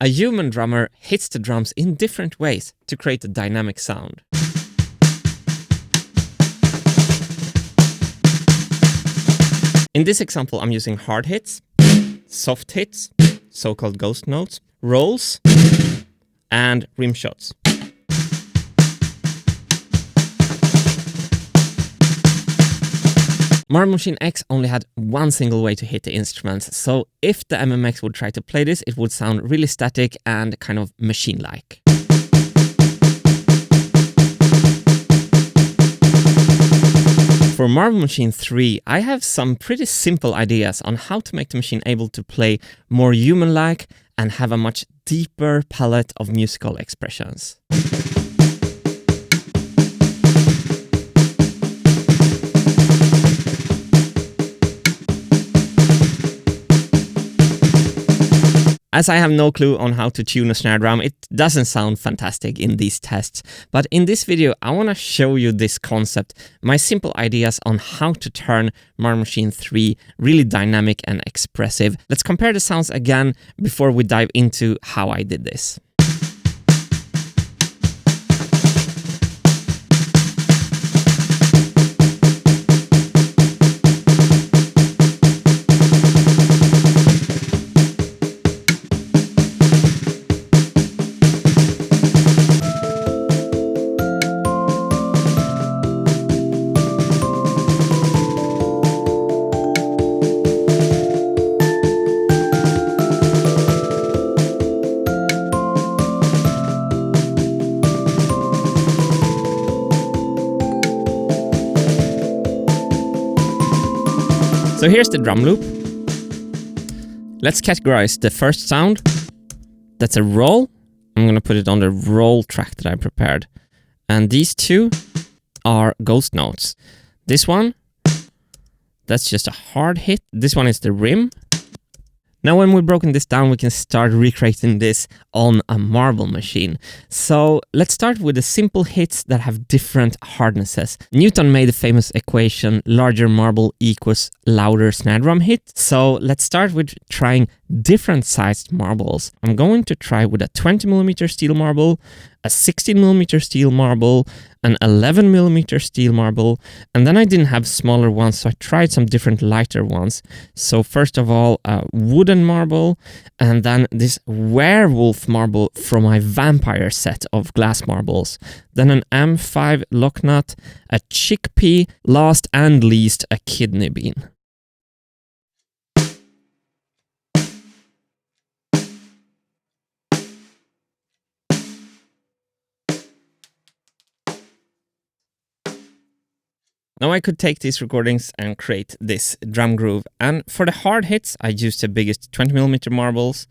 A human drummer hits the drums in different ways to create a dynamic sound. In this example, I'm using hard hits, soft hits, so-called ghost notes, rolls, and rim shots. Marble Machine X only had one single way to hit the instruments, so if the MMX would try to play this, it would sound really static and kind of machine-like. For Marble Machine 3, I have some pretty simple ideas on how to make the machine able to play more human-like and have a much deeper palette of musical expressions. As I have no clue on how to tune a snare drum, it doesn't sound fantastic in these tests. But in this video, I want to show you this concept, my simple ideas on how to turn Marble Machine 3 really dynamic and expressive. Let's compare the sounds again before we dive into how I did this. So here's the drum loop. Let's categorize the first sound. That's a roll. I'm going to put it on the roll track that I prepared. And these two are ghost notes. This one, that's just a hard hit. This one is the rim. Now when we've broken this down, we can start recreating this on a marble machine. So let's start with the simple hits that have different hardnesses. Newton made the famous equation, larger marble equals louder snare drum hit. So let's start with trying different sized marbles. I'm going to try with a 20mm steel marble, a 16mm steel marble, an 11mm steel marble, and then I didn't have smaller ones, so I tried some different lighter ones. So first of all, a wooden marble, and then this werewolf marble from my vampire set of glass marbles. Then an M5 lock nut, a chickpea, last and least a kidney bean. Now I could take these recordings and create this drum groove. And for the hard hits, I used the biggest 20mm marbles.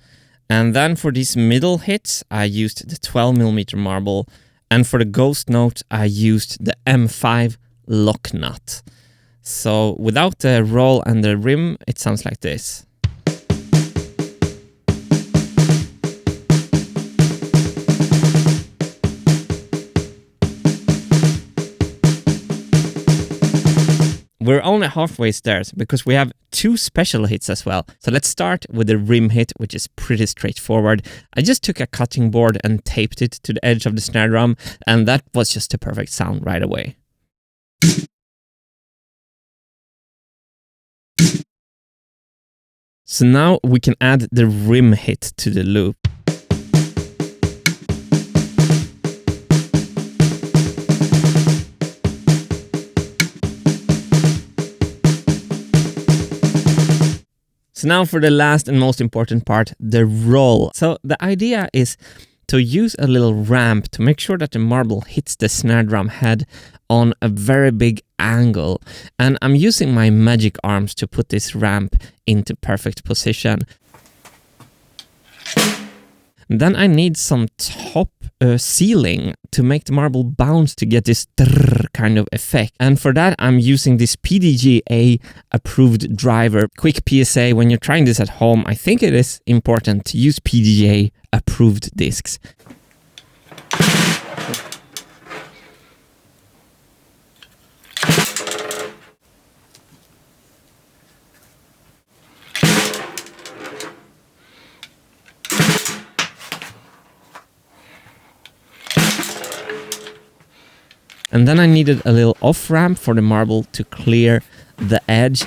And then for these middle hits, I used the 12mm marble. And for the ghost note, I used the M5 lock nut. So without the roll and the rim, it sounds like this. We're only halfway there because we have two special hits as well. So let's start with the rim hit, which is pretty straightforward. I just took a cutting board and taped it to the edge of the snare drum, and that was just a perfect sound right away. So now we can add the rim hit to the loop. So now for the last and most important part, the roll. So the idea is to use a little ramp to make sure that the marble hits the snare drum head on a very big angle. And I'm using my magic arms to put this ramp into perfect position. Then I need some top ceiling to make the marble bounce to get this kind of effect. And for that, I'm using this PDGA approved driver. Quick PSA, when you're trying this at home, I think it is important to use PDGA approved discs. And then I needed a little off-ramp for the marble to clear the edge.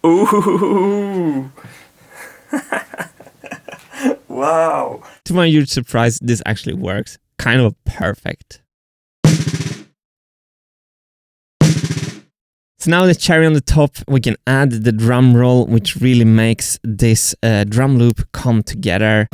Ooh! Wow! To my huge surprise, this actually works. Kind of perfect. So now the cherry on the top, we can add the drum roll, which really makes this drum loop come together.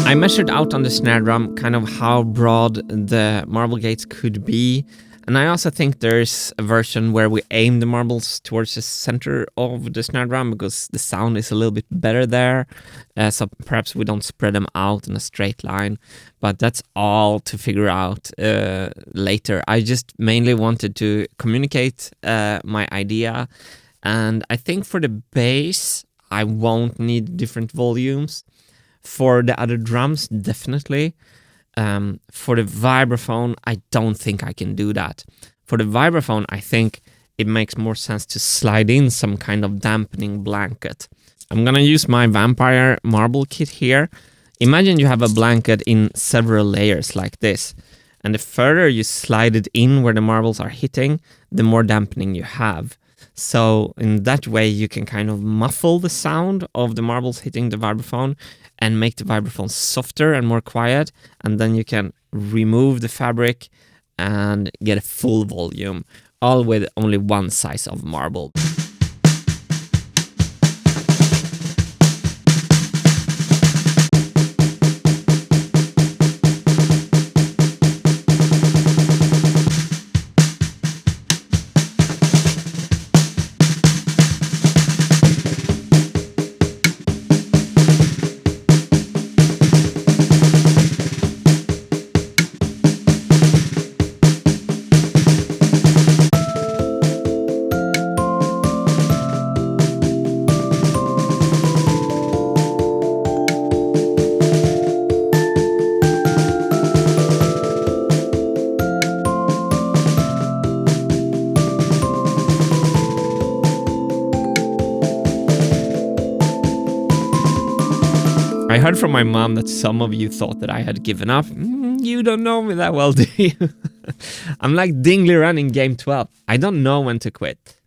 I measured out on the snare drum kind of how broad the marble gates could be, and I also think there's a version where we aim the marbles towards the center of the snare drum because the sound is a little bit better there, so perhaps we don't spread them out in a straight line, but that's all to figure out later. I just mainly wanted to communicate my idea, and I think for the bass I won't need different volumes. For the other drums, definitely. For the vibraphone, I don't think I can do that. For the vibraphone, I think it makes more sense to slide in some kind of dampening blanket. I'm gonna use my Vampire marble kit here. Imagine you have a blanket in several layers like this. And the further you slide it in where the marbles are hitting, the more dampening you have. So in that way, you can kind of muffle the sound of the marbles hitting the vibraphone and make the vibraphone softer and more quiet. And then you can remove the fabric and get a full volume, all with only one size of marble. I heard from my mom that some of you thought that I had given up. You don't know me that well, do you? I'm like Dingley Run in Game 12. I don't know when to quit.